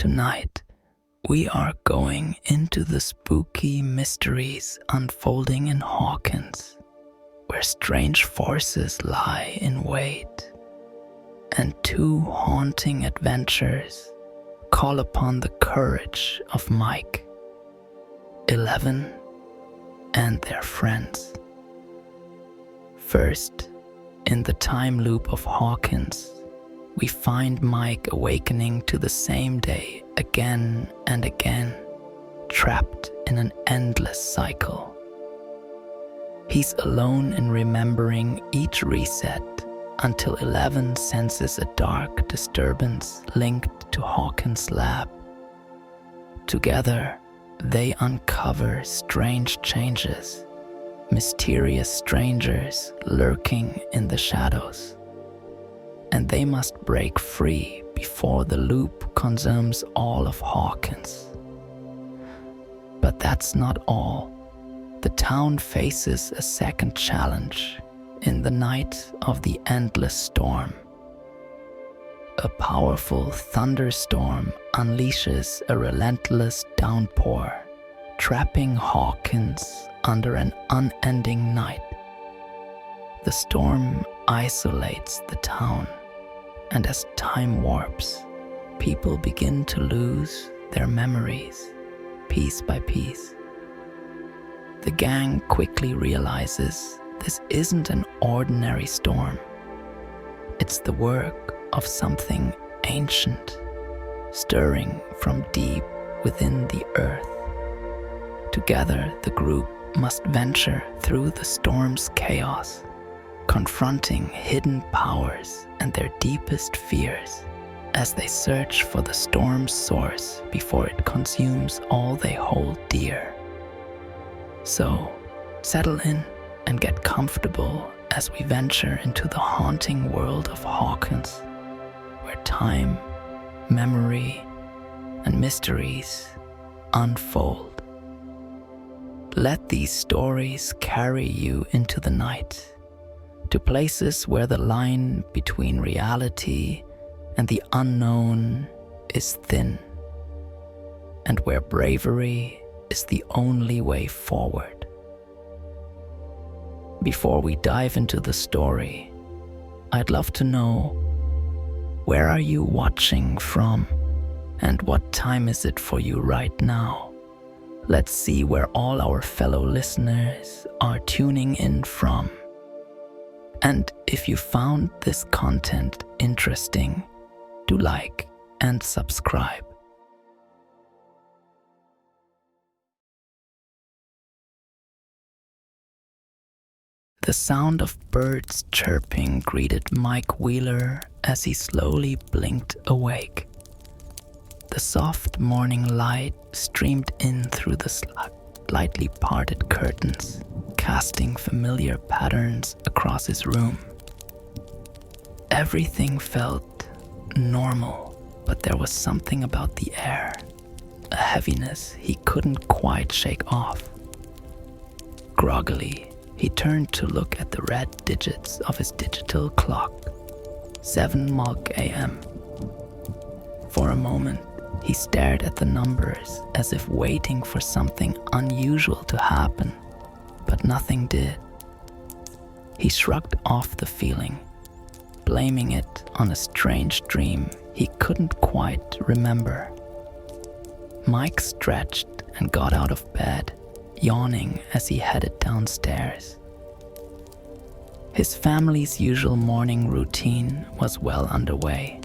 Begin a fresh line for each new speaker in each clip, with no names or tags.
Tonight, we are going into the spooky mysteries unfolding in Hawkins, where strange forces lie in wait, and two haunting adventures call upon the courage of Mike, 11, and their friends. First, in the Time Loop of Hawkins, we find Mike awakening to the same day again and again, trapped in an endless cycle. He's alone in remembering each reset until 11 senses a dark disturbance linked to Hawkins Lab. Together, they uncover strange changes, mysterious strangers lurking in the shadows, and they must break free before the loop consumes all of Hawkins. But that's not all. The town faces a second challenge in the night of the endless storm. A powerful thunderstorm unleashes a relentless downpour, trapping Hawkins under an unending night. The storm isolates the town, and as time warps, people begin to lose their memories, piece by piece. The gang quickly realizes this isn't an ordinary storm. It's the work of something ancient, stirring from deep within the earth. Together, the group must venture through the storm's chaos, confronting hidden powers and their deepest fears as they search for the storm's source before it consumes all they hold dear. So, settle in and get comfortable as we venture into the haunting world of Hawkins, where time, memory, and mysteries unfold. Let these stories carry you into the night, to places where the line between reality and the unknown is thin, and where bravery is the only way forward. Before we dive into the story, I'd love to know, where are you watching from, and what time is it for you right now? Let's see where all our fellow listeners are tuning in from. And if you found this content interesting, do like and subscribe. The sound of birds chirping greeted Mike Wheeler as he slowly blinked awake. The soft morning light streamed in through the slightly parted curtains, casting familiar patterns across his room. Everything felt normal, but there was something about the air, a heaviness he couldn't quite shake off. Groggily, he turned to look at the red digits of his digital clock, 7 Mulk a.m. For a moment, he stared at the numbers as if waiting for something unusual to happen, but nothing did. He shrugged off the feeling, blaming it on a strange dream he couldn't quite remember. Mike stretched and got out of bed, yawning as he headed downstairs. His family's usual morning routine was well underway.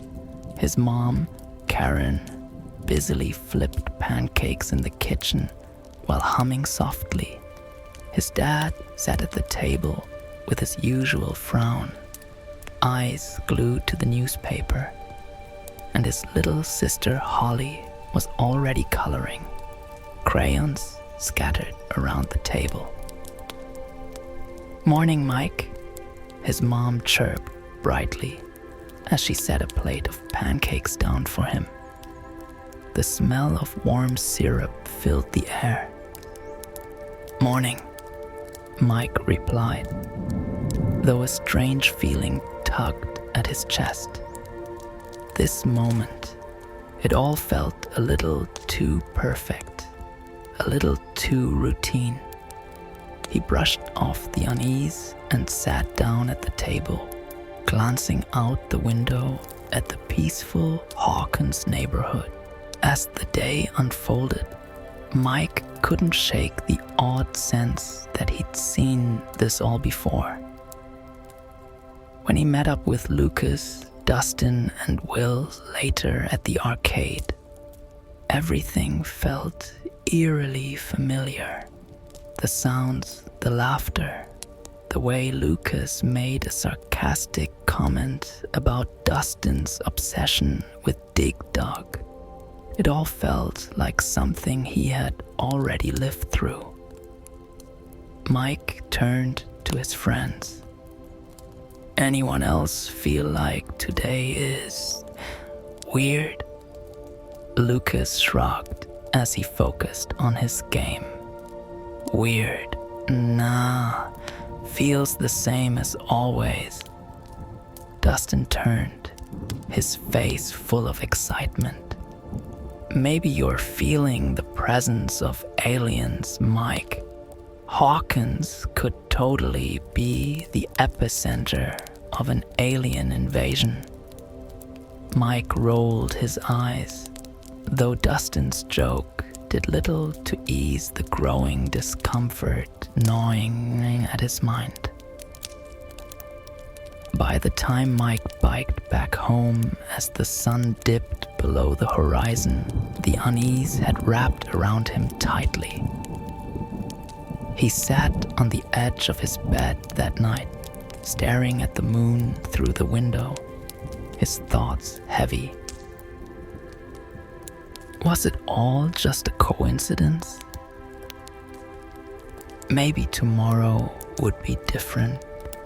His mom, Karen, busily flipped pancakes in the kitchen while humming softly. His dad sat at the table with his usual frown, eyes glued to the newspaper, and his little sister Holly was already coloring, crayons scattered around the table. "Morning, Mike," his mom chirped brightly as she set a plate of pancakes down for him. The smell of warm syrup filled the air. "Morning," Mike replied, though a strange feeling tugged at his chest. This moment, It all felt a little too perfect, a little too routine. He brushed off the unease and sat down at the table, glancing out the window at the peaceful Hawkins neighborhood. As the day unfolded, Mike couldn't shake the odd sense that he'd seen this all before. When he met up with Lucas, Dustin, and Will later at the arcade, everything felt eerily familiar. The sounds, the laughter, the way Lucas made a sarcastic comment about Dustin's obsession with Dig Dug. It all felt like something he had already lived through. Mike turned to his friends. Anyone else feel like today is weird? Lucas shrugged as he focused on his game. Weird? Nah, feels the same as always. Dustin turned, his face full of excitement. Maybe you're feeling the presence of aliens, Mike. Hawkins could totally be the epicenter of an alien invasion. Mike rolled his eyes, though Dustin's joke did little to ease the growing discomfort gnawing at his mind. By the time Mike biked back home as the sun dipped below the horizon, the unease had wrapped around him tightly. He sat on the edge of his bed that night, staring at the moon through the window, his thoughts heavy. Was it all just a coincidence? Maybe tomorrow would be different.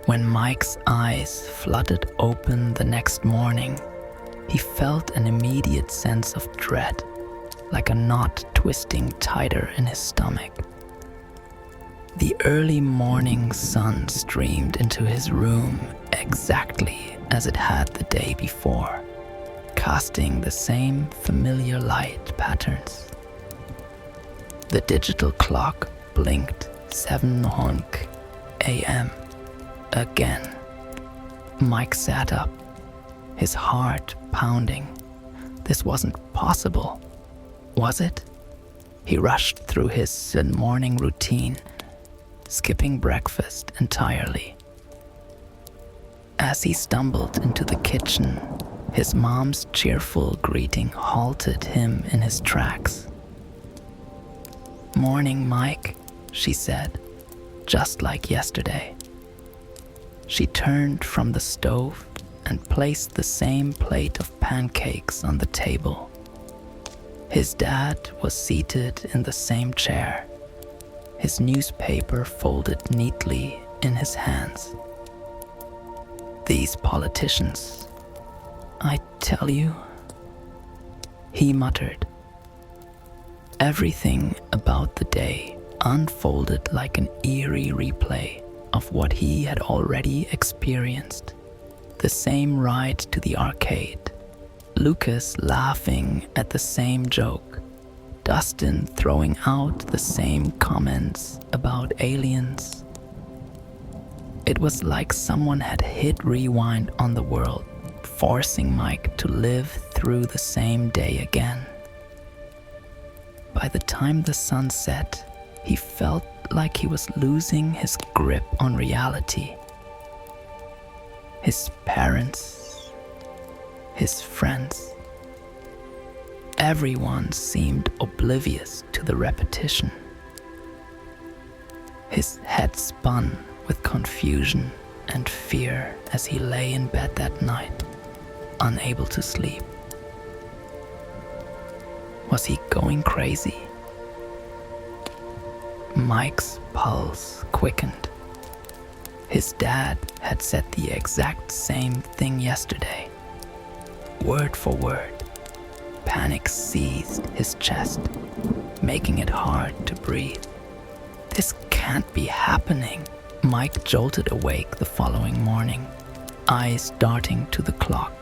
When Mike's eyes flooded open the next morning, he felt an immediate sense of dread, like a knot twisting tighter in his stomach. The early morning sun streamed into his room exactly as it had the day before, casting the same familiar light patterns. The digital clock blinked 7 a.m. again. Mike sat up, his heart pounding. This wasn't possible, was it? He rushed through his morning routine, skipping breakfast entirely. As he stumbled into the kitchen, his mom's cheerful greeting halted him in his tracks. "Morning, Mike," she said, just like yesterday. She turned from the stove and placed the same plate of pancakes on the table. His dad was seated in the same chair, his newspaper folded neatly in his hands. "These politicians, I tell you," he muttered. Everything about the day unfolded like an eerie replay of what he had already experienced. The same ride to the arcade, Lucas laughing at the same joke, Dustin throwing out the same comments about aliens. It was like someone had hit rewind on the world, forcing Mike to live through the same day again. By the time the sun set, he felt like he was losing his grip on reality. His parents, his friends, everyone seemed oblivious to the repetition. His head spun with confusion and fear as he lay in bed that night, unable to sleep. Was he going crazy? Mike's pulse quickened. His dad had said the exact same thing yesterday, word for word. Panic seized his chest, making it hard to breathe. This can't be happening. Mike jolted awake the following morning, eyes darting to the clock.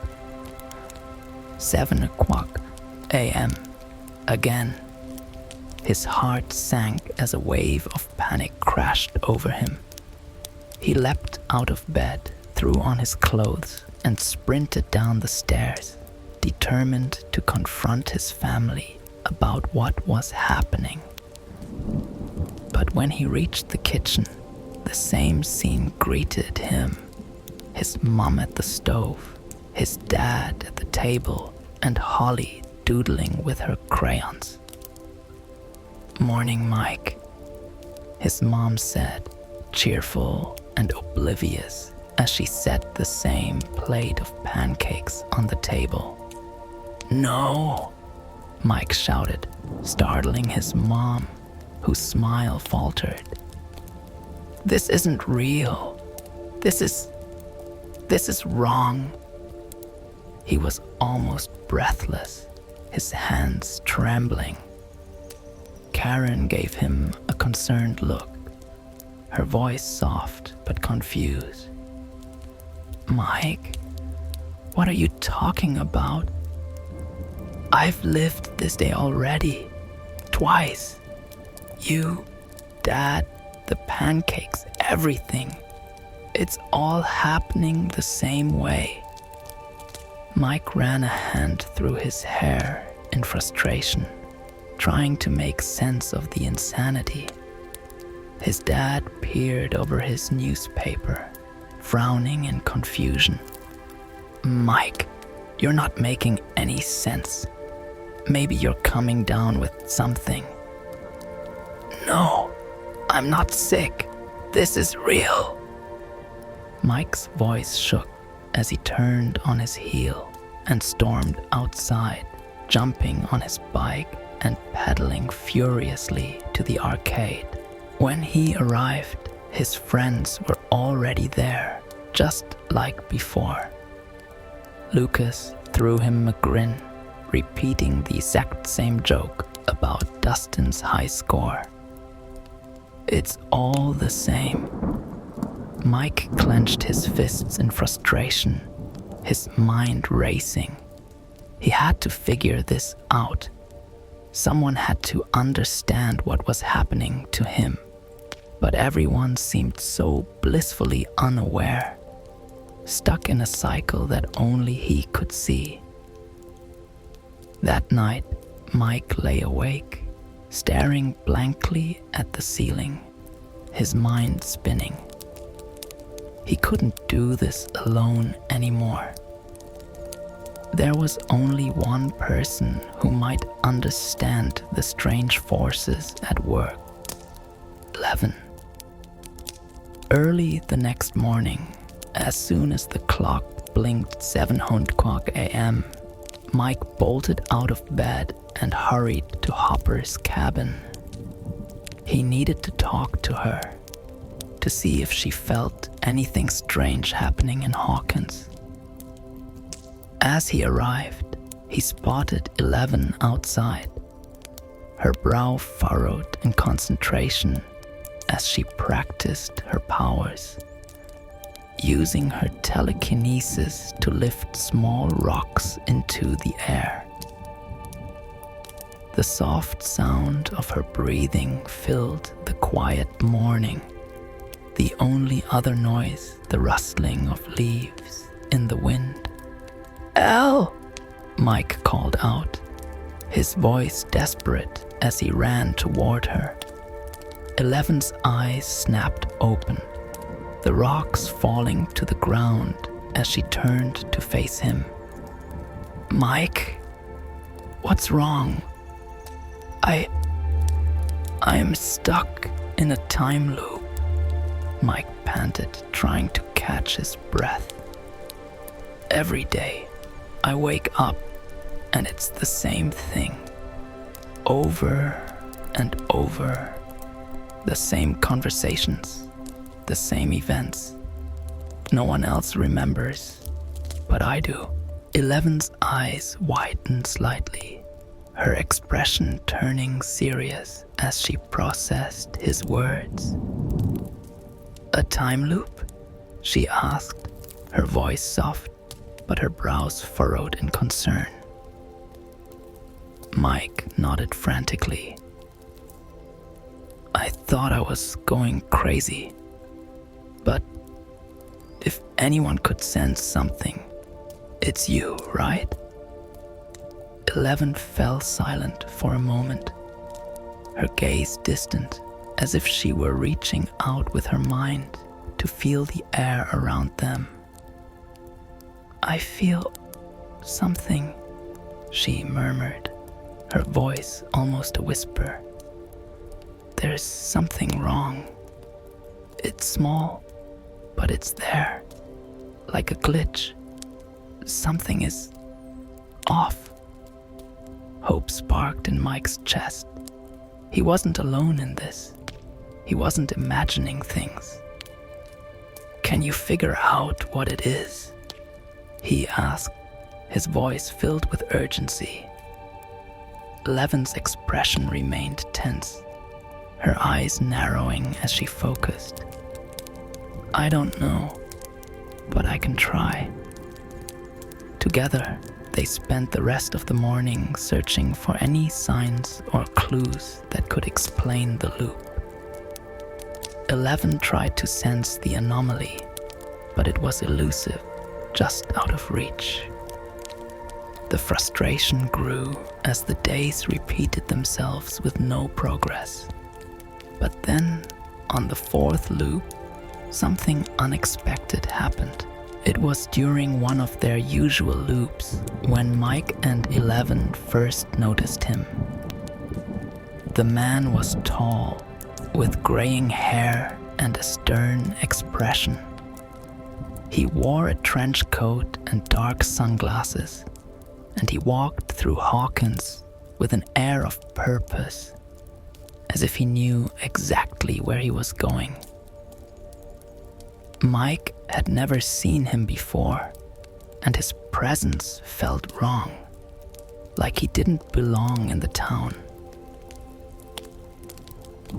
7 o'clock. a.m. again. His heart sank as a wave of panic crashed over him. He leapt out of bed, threw on his clothes, and sprinted down the stairs, determined to confront his family about what was happening. But when he reached the kitchen, the same scene greeted him. His mom at the stove, his dad at the table, and Holly doodling with her crayons. "Morning, Mike," his mom said, cheerful and oblivious as she set the same plate of pancakes on the table. "No," Mike shouted, startling his mom, whose smile faltered. "This isn't real. This is wrong." He was almost breathless, his hands trembling. Karen gave him a concerned look, her voice soft but confused. "Mike, what are you talking about? I've lived this day already, twice. You, Dad, the pancakes, everything. It's all happening the same way." Mike ran a hand through his hair in frustration, trying to make sense of the insanity. His dad peered over his newspaper, frowning in confusion. "Mike, you're not making any sense. Maybe you're coming down with something." "No, I'm not sick. This is real." Mike's voice shook as he turned on his heel and stormed outside, jumping on his bike and pedaling furiously to the arcade. When he arrived, his friends were already there, just like before. Lucas threw him a grin, repeating the exact same joke about Dustin's high score. "It's all the same." Mike clenched his fists in frustration, his mind racing. He had to figure this out. Someone had to understand what was happening to him, but everyone seemed so blissfully unaware, stuck in a cycle that only he could see. That night, Mike lay awake, staring blankly at the ceiling, his mind spinning. He couldn't do this alone anymore. There was only one person who might understand the strange forces at work. 11. Early the next morning, as soon as the clock blinked 7:00 a.m., Mike bolted out of bed and hurried to Hopper's cabin. He needed to talk to her, to see if she felt anything strange happening in Hawkins. As he arrived, he spotted 11 outside, her brow furrowed in concentration as she practiced her powers, using her telekinesis to lift small rocks into the air. The soft sound of her breathing filled the quiet morning, the only other noise the rustling of leaves in the wind. "Elle!" Mike called out, his voice desperate as he ran toward her. 11's eyes snapped open, the rocks falling to the ground as she turned to face him. "Mike, what's wrong? I am stuck in a time loop," Mike panted, trying to catch his breath. "Every day, I wake up and it's the same thing. Over and over. The same conversations, the same events. No one else remembers, but I do." 11's eyes widened slightly, her expression turning serious as she processed his words. "A time loop?" she asked, her voice soft, but her brows furrowed in concern. Mike nodded frantically. I thought I was going crazy. But if anyone could sense something, it's you, right? 11 fell silent for a moment, her gaze distant, as if she were reaching out with her mind to feel the air around them. I feel something, she murmured, her voice almost a whisper. There's something wrong. It's small, but it's there, like a glitch. Something is off. Hope sparked in Mike's chest. He wasn't alone in this. He wasn't imagining things. Can you figure out what it is? He asked, his voice filled with urgency. 11's expression remained tense, her eyes narrowing as she focused. I don't know, but I can try. Together, they spent the rest of the morning searching for any signs or clues that could explain the loop. 11 tried to sense the anomaly, but it was elusive, just out of reach. The frustration grew as the days repeated themselves with no progress. But then, on the fourth loop, something unexpected happened. It was during one of their usual loops when Mike and 11 first noticed him. The man was tall, with graying hair and a stern expression. He wore a trench coat and dark sunglasses, and he walked through Hawkins with an air of purpose, as if he knew exactly where he was going. Mike had never seen him before, and his presence felt wrong, like he didn't belong in the town.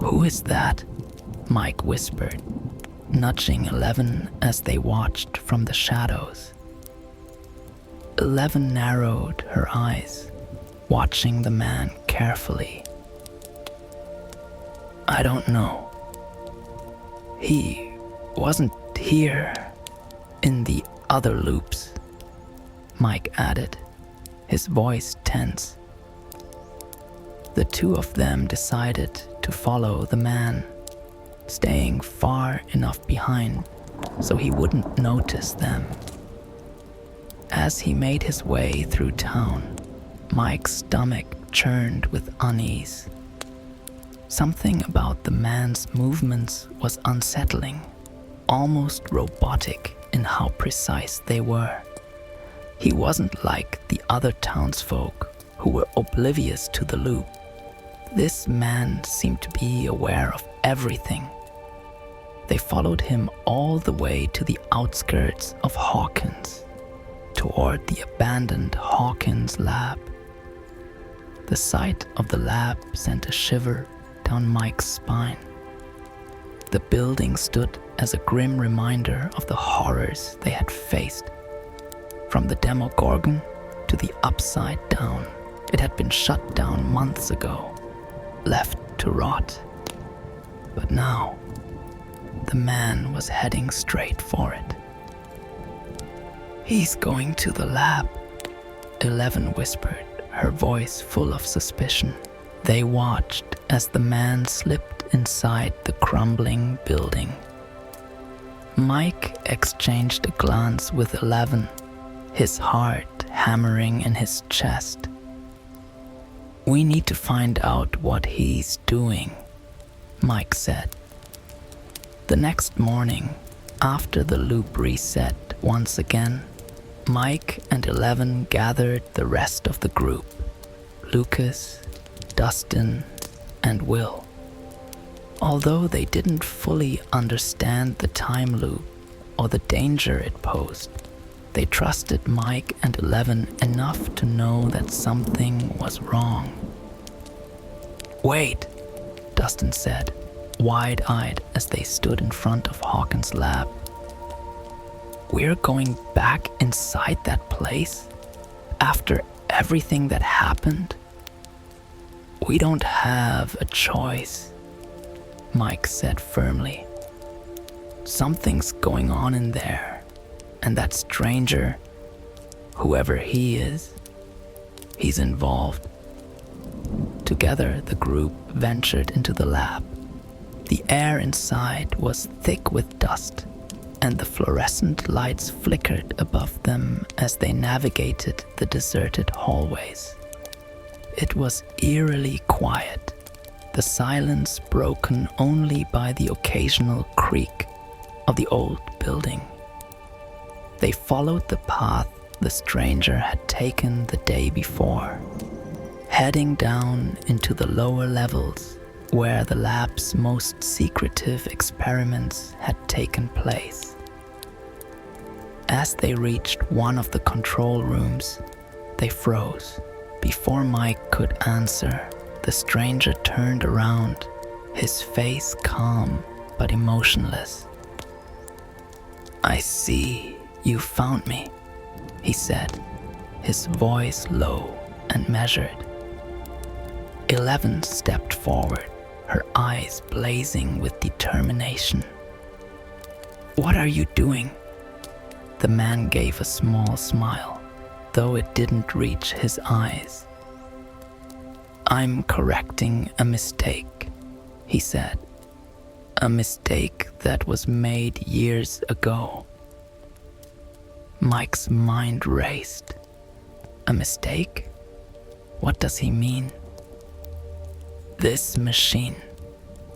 Who is that? Mike whispered, nudging 11 as they watched from the shadows. 11 narrowed her eyes, watching the man carefully. I don't know. He wasn't here in the other loops, Mike added, his voice tense. The two of them decided to follow the man, staying far enough behind so he wouldn't notice them. As he made his way through town, Mike's stomach churned with unease. Something about the man's movements was unsettling, almost robotic in how precise they were. He wasn't like the other townsfolk who were oblivious to the loop. This man seemed to be aware of everything. They followed him all the way to the outskirts of Hawkins, toward the abandoned Hawkins Lab. The sight of the lab sent a shiver down Mike's spine. The building stood as a grim reminder of the horrors they had faced. From the Demogorgon to the Upside Down, it had been shut down months ago, left to rot. But now, the man was heading straight for it. He's going to the lab, 11 whispered, her voice full of suspicion. They watched as the man slipped inside the crumbling building. Mike exchanged a glance with 11, his heart hammering in his chest. We need to find out what he's doing, Mike said. The next morning, after the loop reset once again, Mike and 11 gathered the rest of the group, Lucas, Dustin, and Will. Although they didn't fully understand the time loop or the danger it posed, they trusted Mike and 11 enough to know that something was wrong. Wait, Dustin said, wide-eyed as they stood in front of Hawkins Lab. We're going back inside that place? After everything that happened? We don't have a choice, Mike said firmly. Something's going on in there, and that stranger, whoever he is, he's involved. Together, the group ventured into the lab. The air inside was thick with dust, and the fluorescent lights flickered above them as they navigated the deserted hallways. It was eerily quiet, the silence broken only by the occasional creak of the old building. They followed the path the stranger had taken the day before, heading down into the lower levels where the lab's most secretive experiments had taken place. As they reached one of the control rooms, they froze. Before Mike could answer, the stranger turned around, his face calm but emotionless. "I see you found me," he said, his voice low and measured. 11 stepped forward, her eyes blazing with determination. "What are you doing?" The man gave a small smile, though it didn't reach his eyes. "I'm correcting a mistake," he said. "A mistake that was made years ago." Mike's mind raced. A mistake? What does he mean? "This machine,"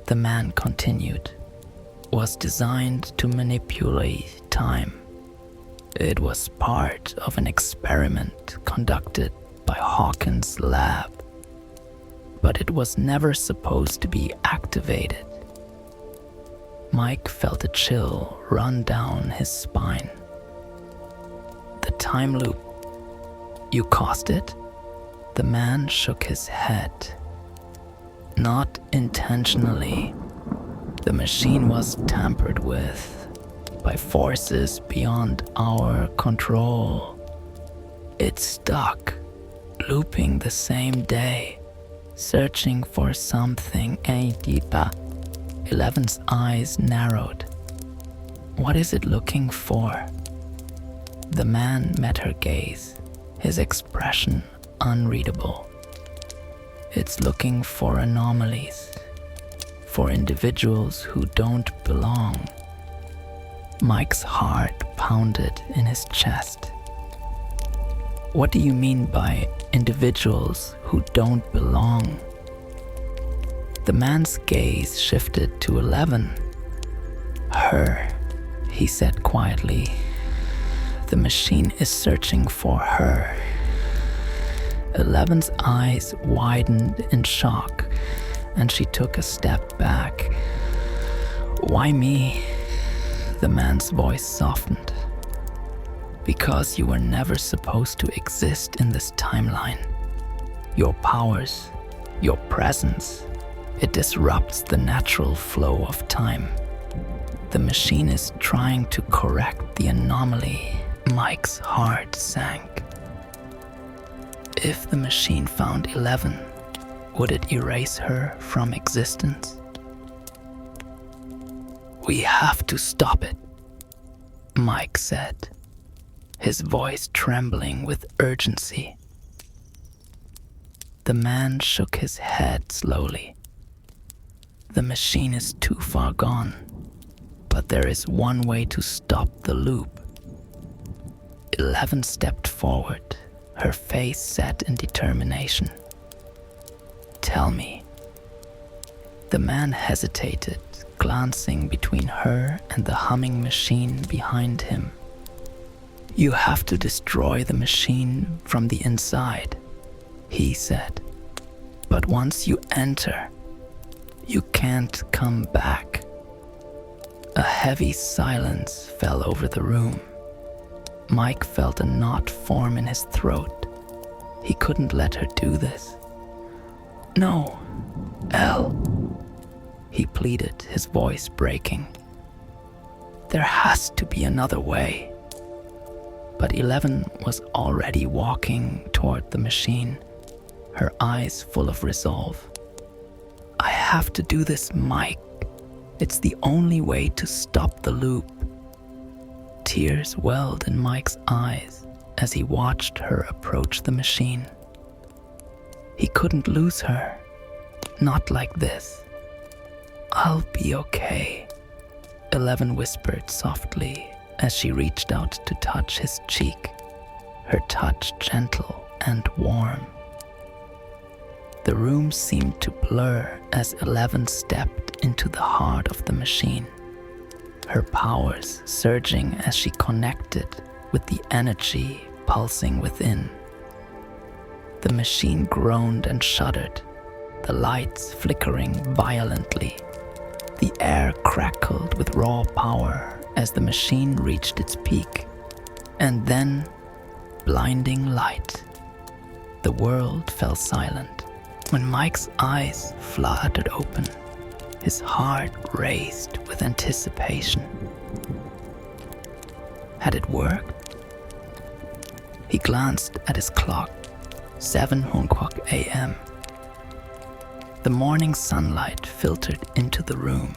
the man continued, "was designed to manipulate time. It was part of an experiment conducted by Hawkins Lab, but it was never supposed to be activated." Mike felt a chill run down his spine. "The time loop, you caused it?" The man shook his head. "Not intentionally. The machine was tampered with by forces beyond our control. It's stuck, looping the same day, searching for something. 11's eyes narrowed. "What is it looking for?" The man met her gaze, his expression unreadable. "It's looking for anomalies, for individuals who don't belong." Mike's heart pounded in his chest. "What do you mean by individuals who don't belong?" The man's gaze shifted to 11. "Her," he said quietly. "The machine is searching for her." 11's eyes widened in shock, and she took a step back. "Why me?" The man's voice softened. "Because you were never supposed to exist in this timeline. Your powers, your presence, it disrupts the natural flow of time. The machine is trying to correct the anomaly." Mike's heart sank. If the machine found 11, would it erase her from existence? "We have to stop it," Mike said, his voice trembling with urgency. The man shook his head slowly. "The machine is too far gone, but there is one way to stop the loop." 11 stepped forward, her face set in determination. "Tell me." The man hesitated, glancing between her and the humming machine behind him. "You have to destroy the machine from the inside," he said. "But once you enter, you can't come back." A heavy silence fell over the room. Mike felt a knot form in his throat. He couldn't let her do this. "No, Elle," he pleaded, his voice breaking. "There has to be another way." But 11 was already walking toward the machine, her eyes full of resolve. "I have to do this, Mike. It's the only way to stop the loop." Tears welled in Mike's eyes as he watched her approach the machine. He couldn't lose her. Not like this. "I'll be okay," 11 whispered softly as she reached out to touch his cheek, her touch gentle and warm. The room seemed to blur as 11 stepped into the heart of the machine, her powers surging as she connected with the energy pulsing within. The machine groaned and shuddered, the lights flickering violently. The air crackled with raw power as the machine reached its peak. And then, blinding light. The world fell silent. When Mike's eyes fluttered open, his heart raced with anticipation. Had it worked? He glanced at his clock, 7 a.m. The morning sunlight filtered into the room,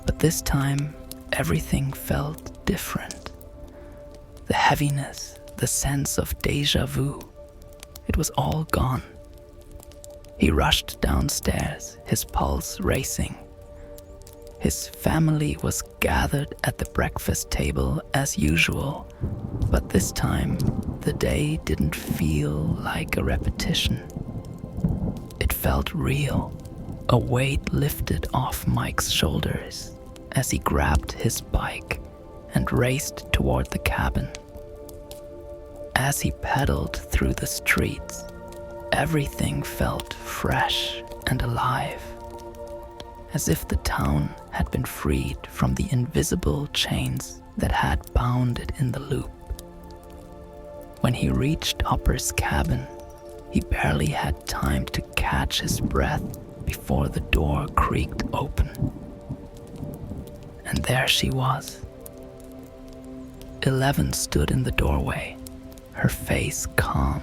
but this time everything felt different. The heaviness, the sense of déjà vu, it was all gone. He rushed downstairs, his pulse racing. His family was gathered at the breakfast table as usual, but this time the day didn't feel like a repetition. It felt real. A weight lifted off Mike's shoulders as he grabbed his bike and raced toward the cabin. As he pedaled through the streets, everything felt fresh and alive, as if the town had been freed from the invisible chains that had bound it in the loop. When he reached Hopper's cabin, he barely had time to catch his breath before the door creaked open. And there she was. 11 stood in the doorway, her face calm,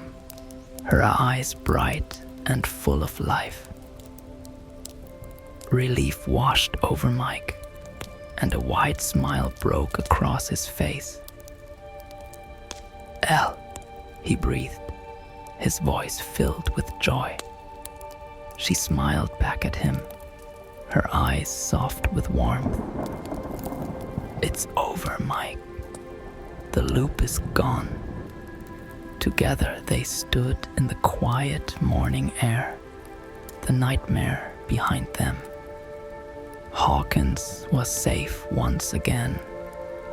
her eyes bright and full of life. Relief washed over Mike, and a wide smile broke across his face. "Elle," he breathed, his voice filled with joy. She smiled back at him, her eyes soft with warmth. "It's over, Mike. The loop is gone." Together they stood in the quiet morning air, the nightmare behind them. Hawkins was safe once again,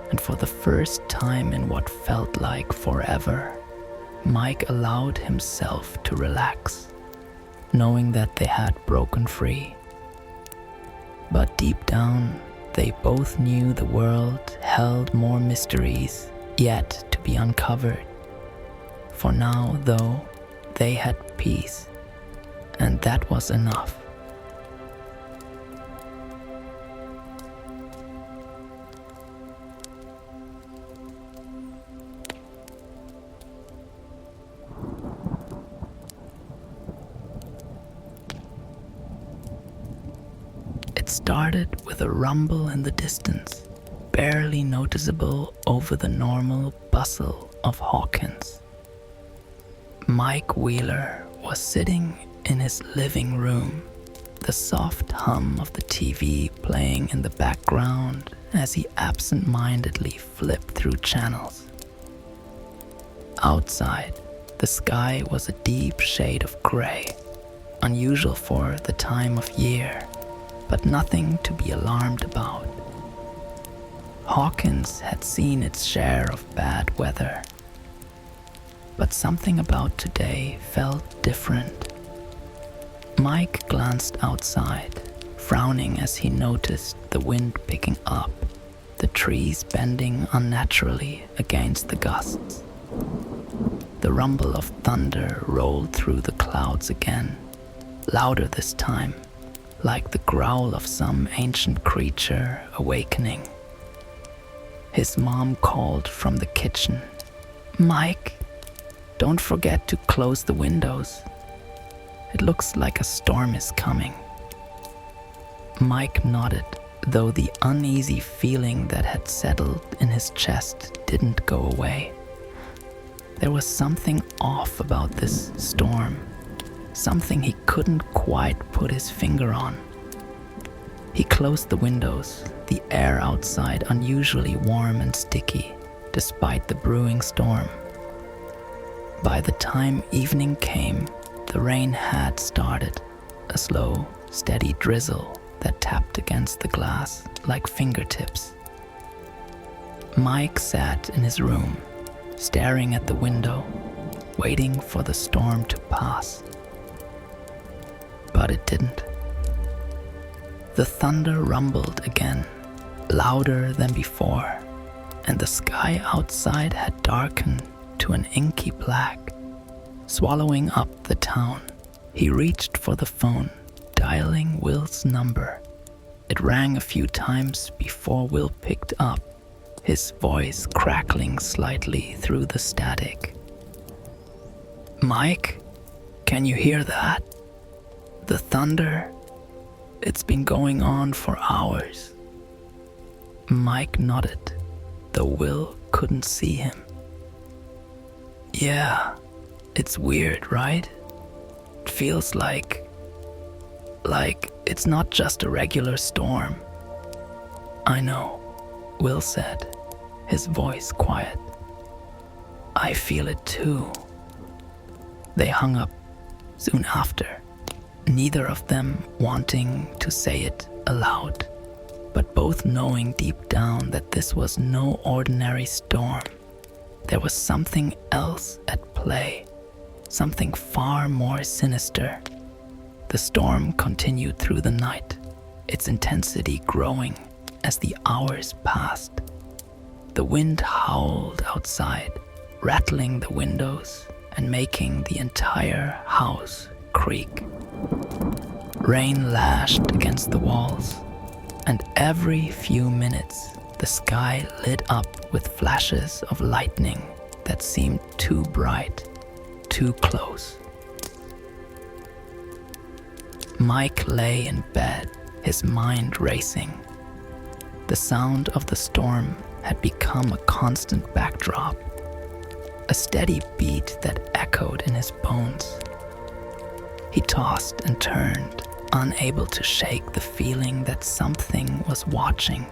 and for the first time in what felt like forever, Mike allowed himself to relax, knowing that they had broken free. But deep down, they both knew the world held more mysteries yet to be uncovered. For now, though, they had peace, and that was enough. It started with a rumble in the distance, barely noticeable over the normal bustle of Hawkins. Mike Wheeler was sitting in his living room, the soft hum of the TV playing in the background as he absent-mindedly flipped through channels. Outside, the sky was a deep shade of gray, unusual for the time of year, but nothing to be alarmed about. Hawkins had seen its share of bad weather, but something about today felt different. Mike glanced outside, frowning as he noticed the wind picking up, the trees bending unnaturally against the gusts. The rumble of thunder rolled through the clouds again, louder this time, like the growl of some ancient creature awakening. His mom called from the kitchen, "Mike, don't forget to close the windows." It looks like a storm is coming." Mike nodded, though the uneasy feeling that had settled in his chest didn't go away. There was something off about this storm, something he couldn't quite put his finger on. He closed the windows, the air outside unusually warm and sticky, despite the brewing storm. By the time evening came, the rain had started, a slow, steady drizzle that tapped against the glass like fingertips. Mike sat in his room, staring at the window, waiting for the storm to pass. But it didn't. The thunder rumbled again, louder than before, and the sky outside had darkened to an inky black, swallowing up the town. He reached for the phone, dialing Will's number. It rang a few times before Will picked up, his voice crackling slightly through the static. "Mike, can you hear that? The thunder? It's been going on for hours." Mike nodded, though Will couldn't see him. "Yeah, it's weird, right? It feels like it's not just a regular storm." "I know," Will said, his voice quiet. "I feel it too." They hung up soon after, neither of them wanting to say it aloud, but both knowing deep down that this was no ordinary storm. There was something else at play, something far more sinister. The storm continued through the night, its intensity growing as the hours passed. The wind howled outside, rattling the windows and making the entire house creak. Rain lashed against the walls, and every few minutes the sky lit up with flashes of lightning that seemed too bright, too close. Mike lay in bed, his mind racing. The sound of the storm had become a constant backdrop, a steady beat that echoed in his bones. He tossed and turned, unable to shake the feeling that something was watching,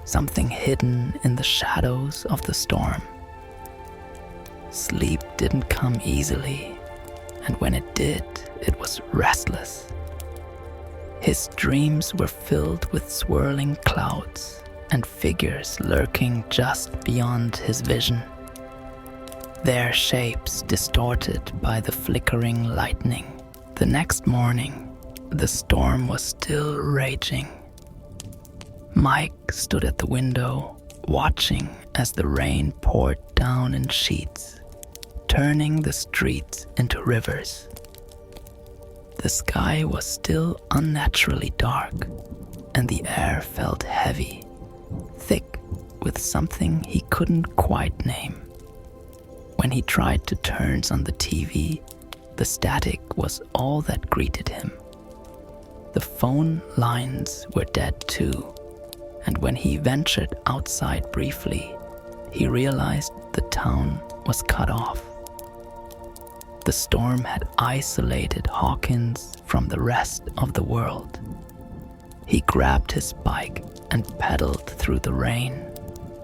something hidden in the shadows of the storm. Sleep didn't come easily, and when it did, it was restless. His dreams were filled with swirling clouds and figures lurking just beyond his vision, their shapes distorted by the flickering lightning. The next morning, the storm was still raging. Mike stood at the window, watching as the rain poured down in sheets, turning the streets into rivers. The sky was still unnaturally dark, and the air felt heavy, thick with something he couldn't quite name. When he tried to turn on the TV, the static was all that greeted him. The phone lines were dead too, and when he ventured outside briefly, he realized the town was cut off. The storm had isolated Hawkins from the rest of the world. He grabbed his bike and pedaled through the rain,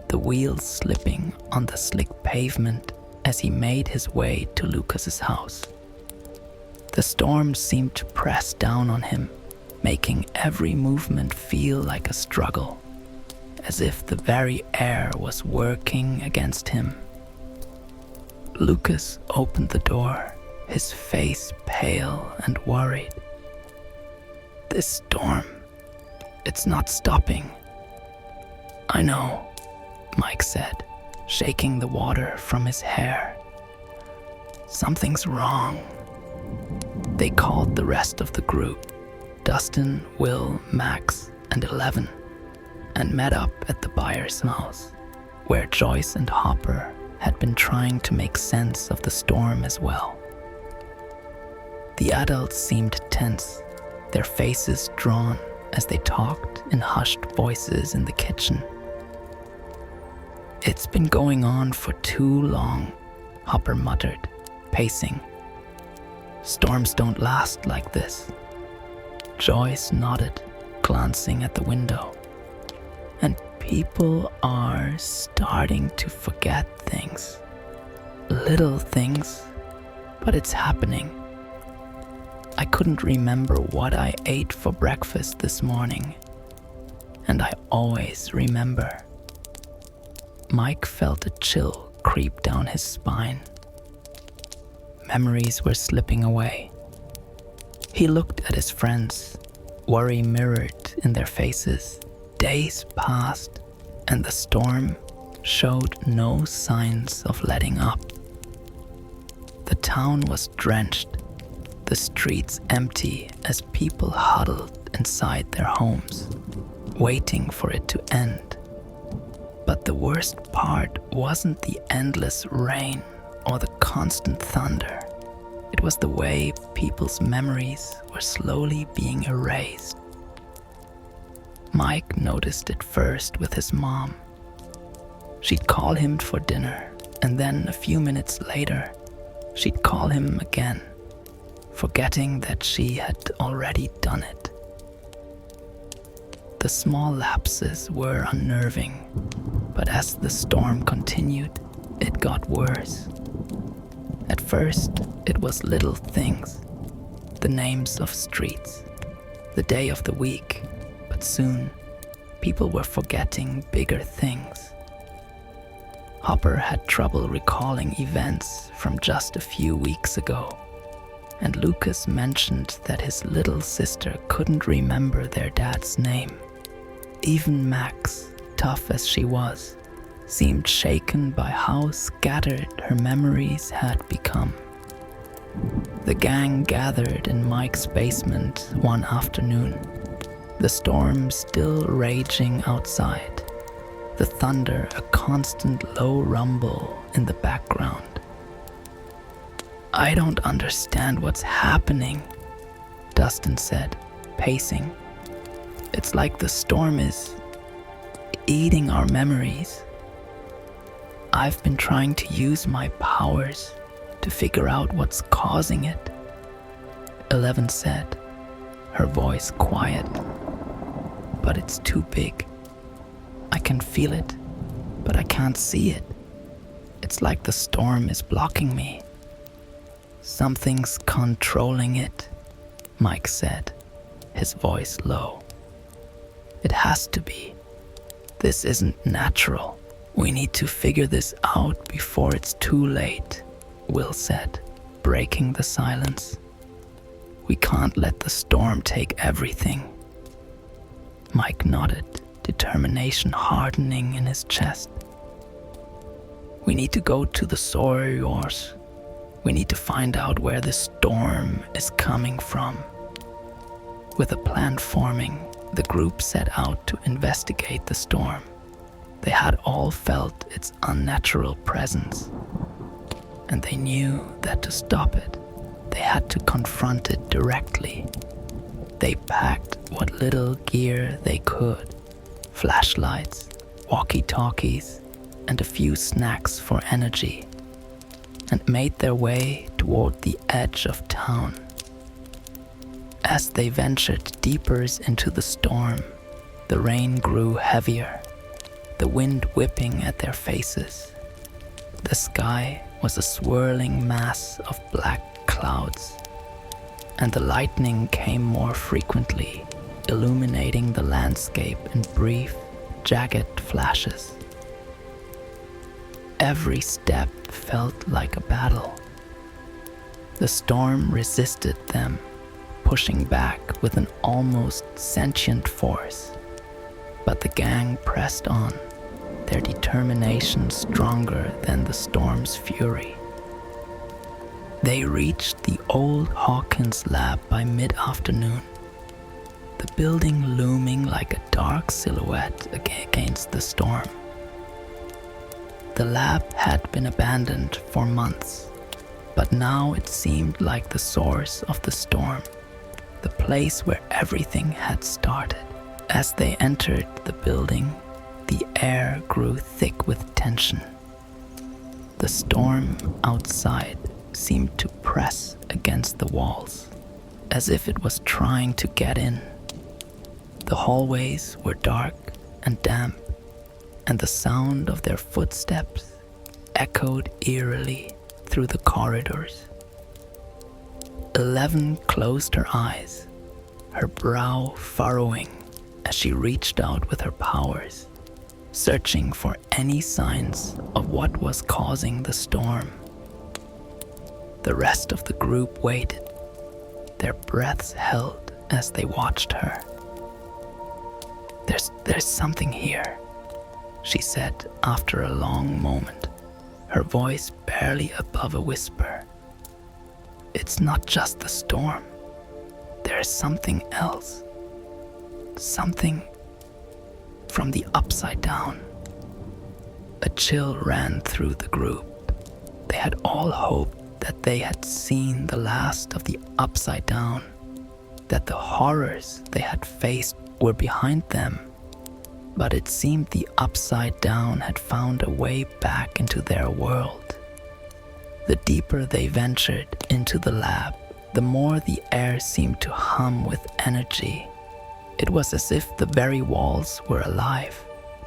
the wheels slipping on the slick pavement as he made his way to Lucas's house. The storm seemed to press down on him, making every movement feel like a struggle, as if the very air was working against him. Lucas opened the door, his face pale and worried. "This storm, it's not stopping." "I know," Mike said, shaking the water from his hair. "Something's wrong." They called the rest of the group, Dustin, Will, Max, and 11, and met up at the buyer's house, where Joyce and Hopper had been trying to make sense of the storm as well. The adults seemed tense, their faces drawn as they talked in hushed voices in the kitchen. "It's been going on for too long," Hopper muttered, pacing. "Storms don't last like this." Joyce nodded, glancing at the window. "And people are starting to forget things. Little things, but it's happening. I couldn't remember what I ate for breakfast this morning, and I always remember." Mike felt a chill creep down his spine. Memories were slipping away. He looked at his friends, worry mirrored in their faces. Days passed, and the storm showed no signs of letting up. The town was drenched, the streets empty as people huddled inside their homes, waiting for it to end. But the worst part wasn't the endless rain or the constant thunder. It was the way people's memories were slowly being erased. Mike noticed it first with his mom. She'd call him for dinner, and then a few minutes later, she'd call him again, forgetting that she had already done it. The small lapses were unnerving, but as the storm continued, it got worse. At first, it was little things, the names of streets, the day of the week, but soon, people were forgetting bigger things. Hopper had trouble recalling events from just a few weeks ago, and Lucas mentioned that his little sister couldn't remember their dad's name. Even Max, tough as she was, seemed shaken by how scattered her memories had become. The gang gathered in Mike's basement one afternoon, the storm still raging outside, the thunder a constant low rumble in the background. "I don't understand what's happening," Dustin said, pacing. "It's like the storm is eating our memories. I've been trying to use my powers to figure out what's causing it," 11 said, her voice quiet. "But it's too big. I can feel it, but I can't see it. It's like the storm is blocking me." "Something's controlling it," Mike said, his voice low. "It has to be. This isn't natural. We need to figure this out before it's too late," Will said, breaking the silence. "We can't let the storm take everything." Mike nodded, determination hardening in his chest. "We need to go to the source. We need to find out where this storm is coming from." With a plan forming, the group set out to investigate the storm. They had all felt its unnatural presence, and they knew that to stop it, they had to confront it directly. They packed what little gear they could: flashlights, walkie-talkies, and a few snacks for energy, and made their way toward the edge of town. As they ventured deeper into the storm, the rain grew heavier, the wind whipping at their faces. The sky was a swirling mass of black clouds, and the lightning came more frequently, illuminating the landscape in brief, jagged flashes. Every step felt like a battle. The storm resisted them, pushing back with an almost sentient force. But the gang pressed on, their determination stronger than the storm's fury. They reached the old Hawkins Lab by mid-afternoon, the building looming like a dark silhouette against the storm. The lab had been abandoned for months, But now it seemed like the source of the storm, the place where everything had started. As they entered the building, the air grew thick with tension. The storm outside seemed to press against the walls, as if it was trying to get in. The hallways were dark and damp, and the sound of their footsteps echoed eerily through the corridors. 11 closed her eyes, her brow furrowing as she reached out with her powers, searching for any signs of what was causing the storm. The rest of the group waited, their breaths held as they watched her. There's something here, she said after a long moment, her voice barely above a whisper. It's not just the storm. There is something else. Something from the upside down. A chill ran through the group. They had all hoped that they had seen the last of the upside down, that the horrors they had faced were behind them. But it seemed the upside down had found a way back into their world. The deeper they ventured into the lab, the more the air seemed to hum with energy. It was as if the very walls were alive,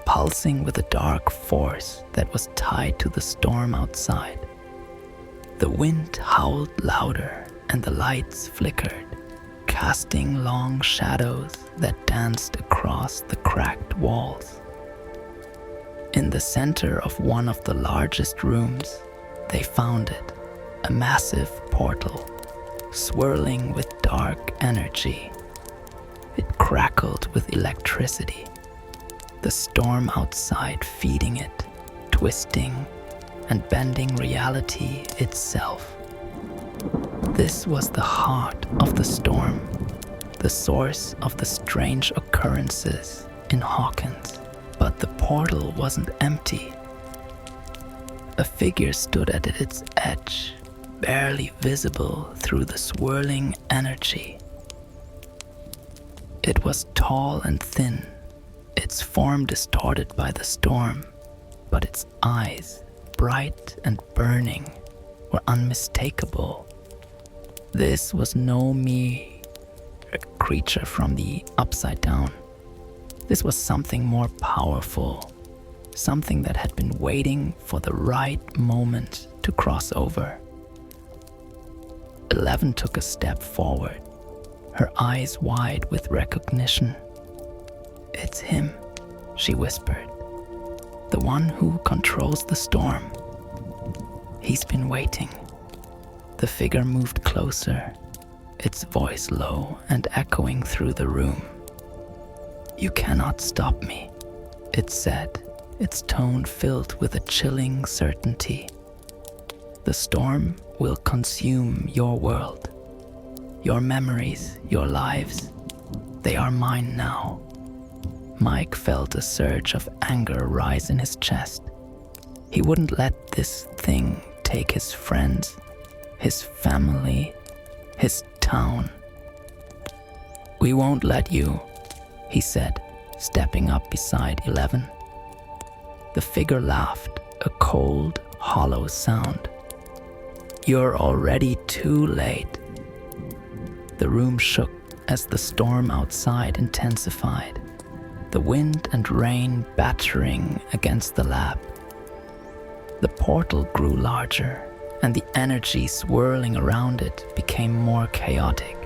pulsing with a dark force that was tied to the storm outside. The wind howled louder and the lights flickered, casting long shadows that danced across the cracked walls. In the center of one of the largest rooms, they found it, a massive portal, swirling with dark energy. It crackled with electricity, the storm outside feeding it, twisting and bending reality itself. This was the heart of the storm, the source of the strange occurrences in Hawkins. But the portal wasn't empty. A figure stood at its edge, barely visible through the swirling energy. It was tall and thin, its form distorted by the storm, but its eyes, bright and burning, were unmistakable. This was no mere creature from the upside down. This was something more powerful, something that had been waiting for the right moment to cross over. 11 took a step forward, her eyes wide with recognition. It's him, she whispered, the one who controls the storm. He's been waiting. The figure moved closer, its voice low and echoing through the room. You cannot stop me, it said, its tone filled with a chilling certainty. The storm will consume your world, your memories, your lives. They are mine now. Mike felt a surge of anger rise in his chest. He wouldn't let this thing take his friends, his family, his town. We won't let you, he said, stepping up beside 11. The figure laughed, a cold, hollow sound. You're already too late. The room shook as the storm outside intensified, the wind and rain battering against the lab. The portal grew larger, and the energy swirling around it became more chaotic.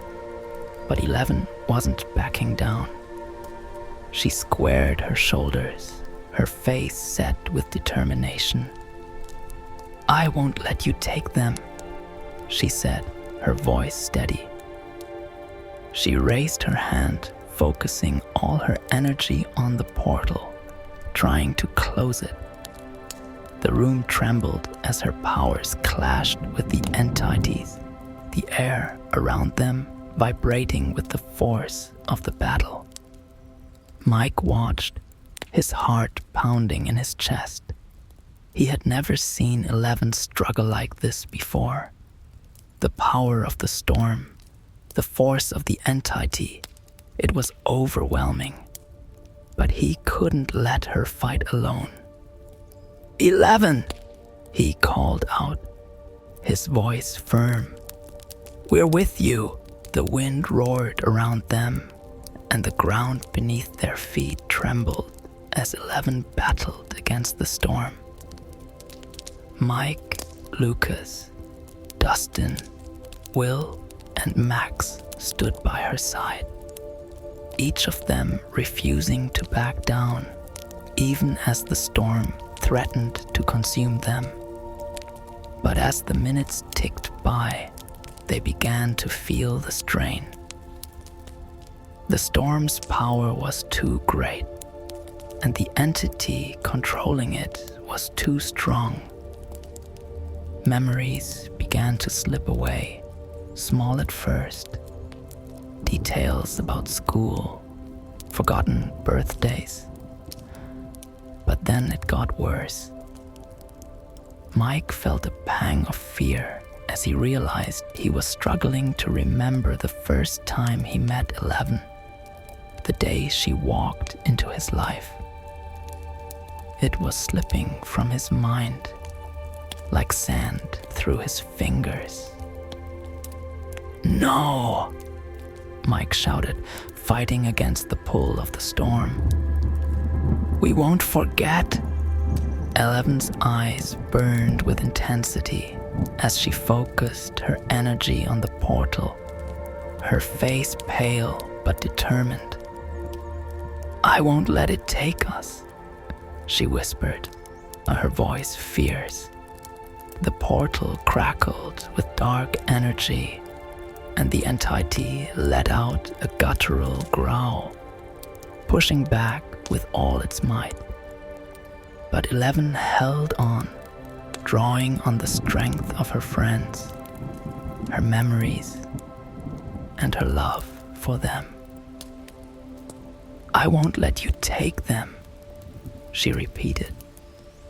But 11 wasn't backing down. She squared her shoulders, her face set with determination. I won't let you take them, she said, her voice steady. She raised her hand, focusing all her energy on the portal, trying to close it. The room trembled as her powers clashed with the entities, the air around them vibrating with the force of the battle. Mike watched, his heart pounding in his chest. He had never seen 11 struggle like this before, The power of the storm, the force of the entity, it was overwhelming. But he couldn't let her fight alone. 11, he called out, his voice firm. We're with you. The wind roared around them, and the ground beneath their feet trembled as 11 battled against the storm. Mike, Lucas, Dustin, Will, and Max stood by her side, each of them refusing to back down, even as the storm threatened to consume them. But as the minutes ticked by, they began to feel the strain. The storm's power was too great, and the entity controlling it was too strong. Memories began to slip away, small at first. Details about school, forgotten birthdays. But then it got worse. Mike felt a pang of fear as he realized he was struggling to remember the first time he met 11, the day she walked into his life. It was slipping from his mind, like sand through his fingers. No! Mike shouted, fighting against the pull of the storm. We won't forget. 11's eyes burned with intensity as she focused her energy on the portal, her face pale but determined. I won't let it take us, she whispered, her voice fierce. The portal crackled with dark energy, and the entity let out a guttural growl, pushing back with all its might. But 11 held on, drawing on the strength of her friends, her memories, and her love for them. I won't let you take them, she repeated,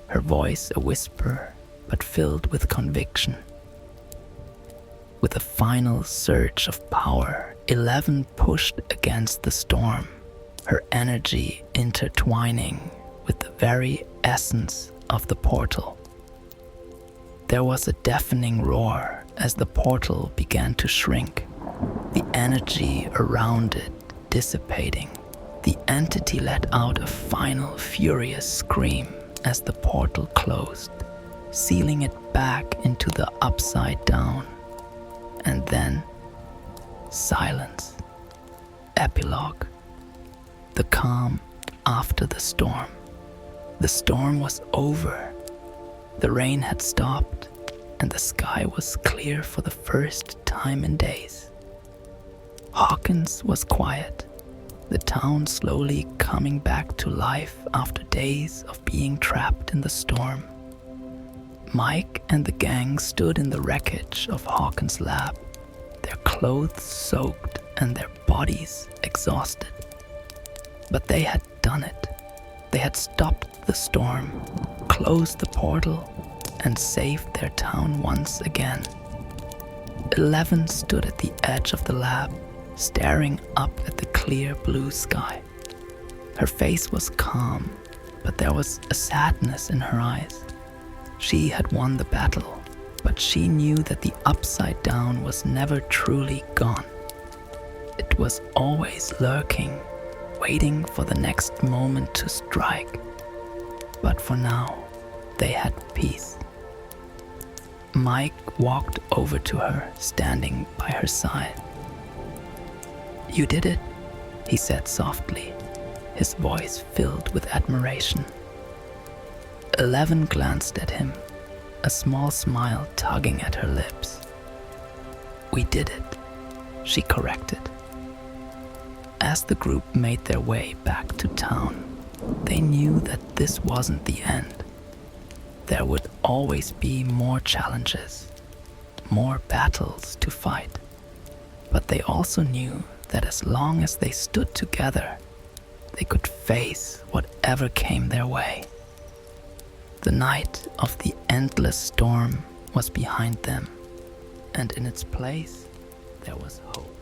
her voice a whisper but filled with conviction. With a final surge of power, 11 pushed against the storm, her energy intertwining with the very essence of the portal. There was a deafening roar as the portal began to shrink, the energy around it dissipating. The entity let out a final furious scream as the portal closed, sealing it back into the upside down. And then, silence. Epilogue. The calm after the storm. The storm was over. The rain had stopped, and the sky was clear for the first time in days. Hawkins was quiet, the town slowly coming back to life after days of being trapped in the storm. Mike and the gang stood in the wreckage of Hawkins Lab, their clothes soaked and their bodies exhausted. But they had done it. They had stopped the storm, closed the portal, and saved their town once again. 11 stood at the edge of the lab, staring up at the clear blue sky. Her face was calm, but there was a sadness in her eyes. She had won the battle, but she knew that the upside down was never truly gone. It was always lurking, waiting for the next moment to strike. But for now, they had peace. Mike walked over to her, standing by her side. You did it, he said softly, his voice filled with admiration. 11 glanced at him, a small smile tugging at her lips. We did it, she corrected. As the group made their way back to town, they knew that this wasn't the end. There would always be more challenges, more battles to fight. But they also knew that as long as they stood together, they could face whatever came their way. The night of the endless storm was behind them, and in its place, there was hope.